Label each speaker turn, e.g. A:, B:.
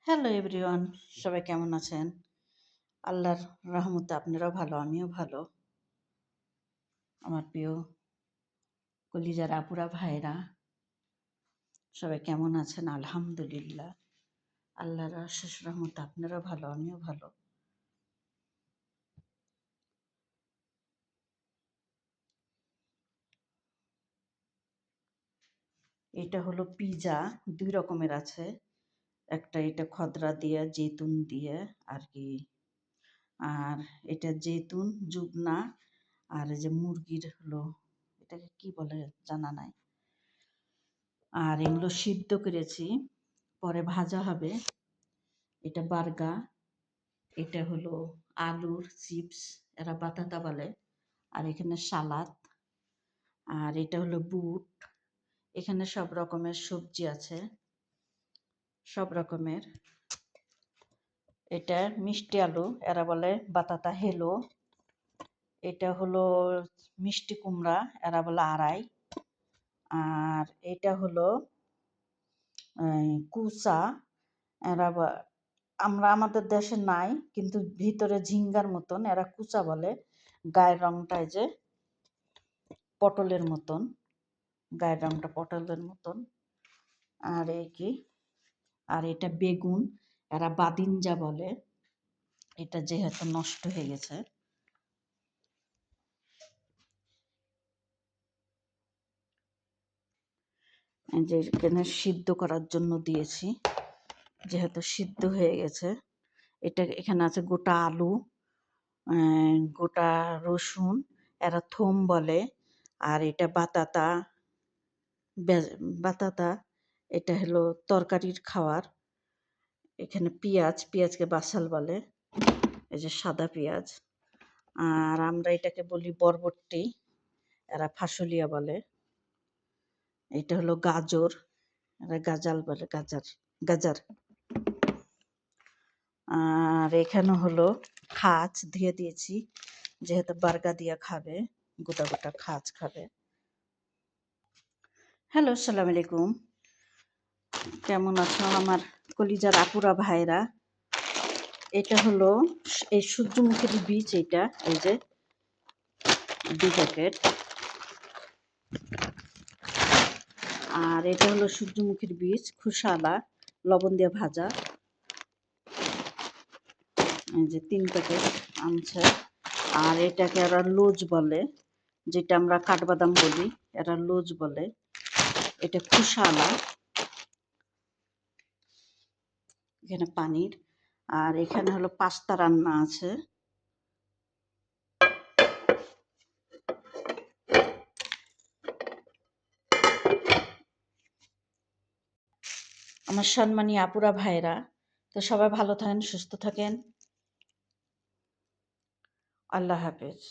A: Hello everyone, সবাই কেমন আছেন? আল্লাহর রহমতে আপনারাও ভালো, আমিও ভালো। আমার প্রিয় কলিজার আপুরা ভাইরা সবাই কেমন আছেন? আলহামদুলিল্লাহ। আল্লাহর অশেষ রহমতে আপনারাও ভালো, আমিও ভালো। এটা হলো পিজা, ২ রকমের আছে। একটা এটা খদরা দিয়ে, জৈতুন দিয়ে আর কি। আর এটা জৈতুন, জুবনা আর এই যে মুরগির হলো, এটাকে কি বলে জানা নাই। আর এগুলো সিদ্ধ করেছি, পরে ভাজা হবে। এটা বার্গা, এটা হলো আলুর চিপস, এরা বাতাতা বলে। আর এখানে সালাদ, আর এটা হলো বুট। এখানে সব রকমের সবজি আছে, সব রকমের। এটা মিষ্টি আলু, এরা বলে বাতাতা হেলো। এটা হলো মিষ্টি কুমড়া, এরা বলে আড়াই। আর এটা হলো কুচা, এরা আমরা আমাদের দেশে নাই, কিন্তু ভিতরে ঝিঙ্গার মতন, এরা কুচা বলে। গায়ের রংটায় যে পটলের মতন, গায়ের রংটা পটলের মতন। আর এই কি, আর এটা বেগুন, এরা বাদিনজা বলে। এটা যেহেতু নষ্ট হয়ে গেছে। যে এখানে সিদ্ধ করার জন্য দিয়েছি, যেহেতু সিদ্ধ হয়ে গেছে। এটা এখানে আছে গোটা আলু, গোটা রসুন, এরা থোম বলে। আর এটা বাতাতা, বাতাতা, এটা হলো তরকারির খাওয়ার। এখানে পেঁয়াজ, পেঁয়াজকে বাসাল বলে, এই যে সাদা পেঁয়াজ। আর আমরা এটাকে বলি বরবটি, এরা ফাসলিয়া বলে। এটা হলো গাজর, এরা গাজাল বলে, গাজার, গাজার। আর এখানে হলো খাঁচ ধুয়ে দিয়েছি, যেহেতু বার্গা দিয়ে খাবে, গোটা গোটা খাঁচ খাবে। হ্যালো, আসসালামু আলাইকুম। কেমন আছো আমার কলিজার আপুরা ভাইরা? এটা হলো এই সূর্যমুখীর বীজ, এটা এই যে 2 প্যাকেট। আর এটা হলো সূর্যমুখীর বীজ, খোসালা, লবণ দিয়ে ভাজা, এই যে 3 প্যাকেট আনছে। আর এটাকে এরা লোজ বলে, যেটা আমরা কাঠবাদাম বলি, এরা লোজ বলে। এটা খোসালা, এখানে পানির। আর এখানে হলো পাস্তা রান্না আছে। আমার সম্মানী আপুরা ভাইরা, তো সবাই ভালো থাকেন, সুস্থ থাকেন। আল্লাহ হাফেজ।